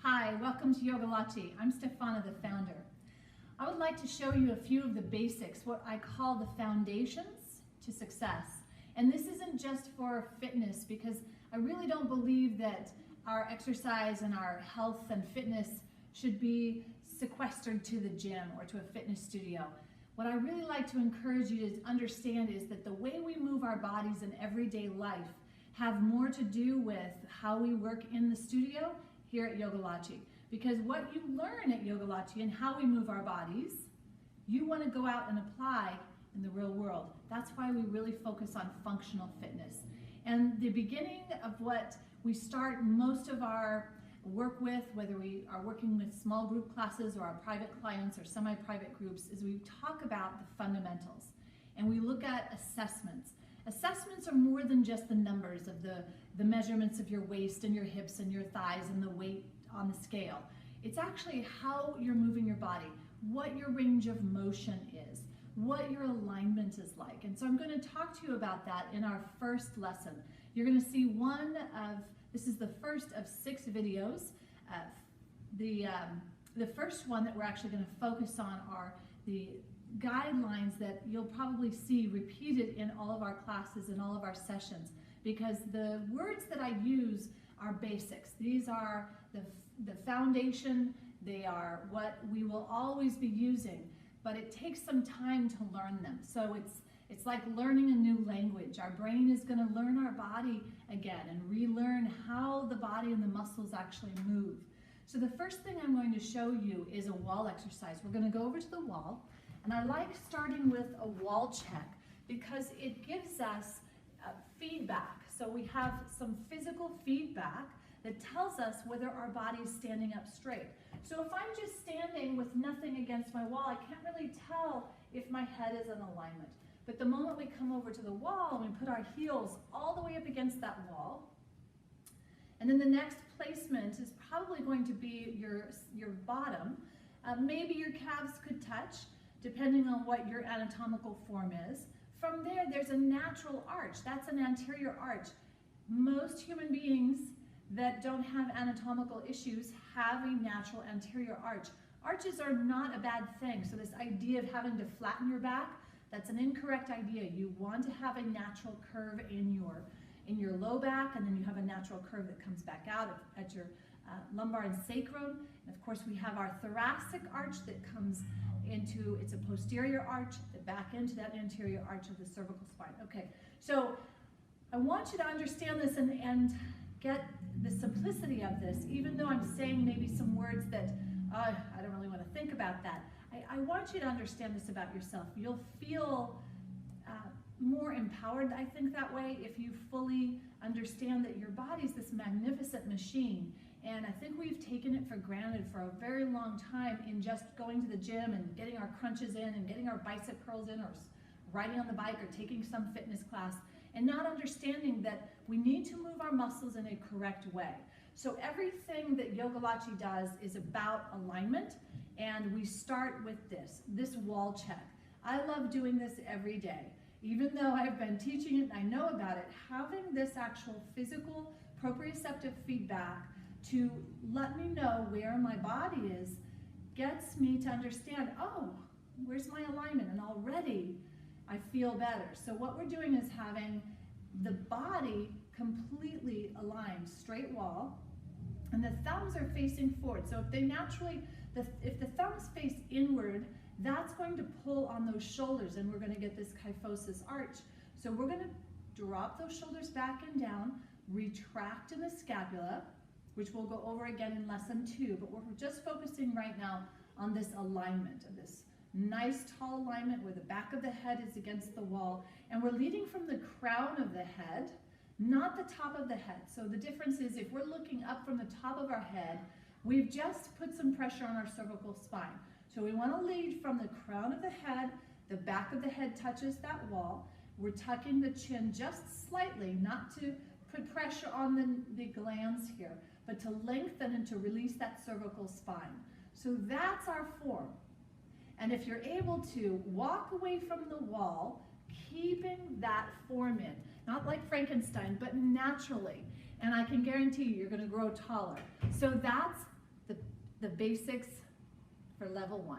Hi, welcome to Yogilachi. I'm Stefana, the founder. I would like to show you a few of the basics, what I call the foundations to success. And this isn't just for fitness, because I really don't believe that our exercise and our health and fitness should be sequestered to the gym or to a fitness studio. What I really like to encourage you to understand is that the way we move our bodies in everyday life have more to do with how we work in the studio here at Yogilachi. Because what you learn at Yogilachi and how we move our bodies, you want to go out and apply in the real world. That's why we really focus on functional fitness. And the beginning of what we start most of our work with, whether we are working with small group classes or our private clients or semi-private groups, is we talk about the fundamentals. And we look at assessments. Assessments are more than just the numbers of the measurements of your waist and your hips and your thighs and the weight on the scale. It's actually how you're moving your body, what your range of motion is, what your alignment is like. And so I'm going to talk to you about that in our first lesson. You're going to see this is the first of 6 videos. The first one that we're actually going to focus on are the guidelines that you'll probably see repeated in all of our classes and all of our sessions, because the words that I use are basics. These are the foundation. They are what we will always be using, but it takes some time to learn them. So it's like learning a new language. Our brain is going to learn our body again and relearn how the body and the muscles actually move. So the first thing I'm going to show you is a wall exercise. We're going to go over to the wall, and I like starting with a wall check because it gives us feedback. So we have some physical feedback that tells us whether our body is standing up straight. So if I'm just standing with nothing against my wall, I can't really tell if my head is in alignment. But the moment we come over to the wall and we put our heels all the way up against that wall, and then the next placement is probably going to be your bottom. Maybe your calves could touch, depending on what your anatomical form is. From there, there's a natural arch. That's an anterior arch. Most human beings that don't have anatomical issues have a natural anterior arch. Arches are not a bad thing. So this idea of having to flatten your back, that's an incorrect idea. You want to have a natural curve in your low back, and then you have a natural curve that comes back out at your lumbar and sacrum. And of course, we have our thoracic arch that comes into, it's a posterior arch, the back into that anterior arch of the cervical spine. Okay, so I want you to understand this and get the simplicity of this, even though I'm saying maybe some words that I don't really want to think about that. I want you to understand this about yourself. You'll feel more empowered, I think, that way if you fully understand that your body's this magnificent machine. And I think we've taken it for granted for a very long time in just going to the gym and getting our crunches in and getting our bicep curls in, or riding on the bike or taking some fitness class, and not understanding that we need to move our muscles in a correct way. So everything that Yogilachi does is about alignment, and we start with this wall check. I love doing this every day. Even though I've been teaching it and I know about it, having this actual physical proprioceptive feedback to let me know where my body is gets me to understand, oh, where's my alignment? And already I feel better. So what we're doing is having the body completely aligned, straight wall, and the thumbs are facing forward. So if the thumbs face inward, that's going to pull on those shoulders, and we're going to get this kyphosis arch. So we're going to drop those shoulders back and down, retract in the scapula, which we'll go over again in lesson 2, but we're just focusing right now on this alignment, of this nice tall alignment where the back of the head is against the wall, and we're leading from the crown of the head, not the top of the head. So the difference is, if we're looking up from the top of our head, we've just put some pressure on our cervical spine. So we want to lead from the crown of the head, the back of the head touches that wall, we're tucking the chin just slightly, not to put pressure on the glands here, but to lengthen and to release that cervical spine. So that's our form. And if you're able to walk away from the wall, keeping that form in, not like Frankenstein, but naturally, and I can guarantee you're going to grow taller. So that's the basics for level 1.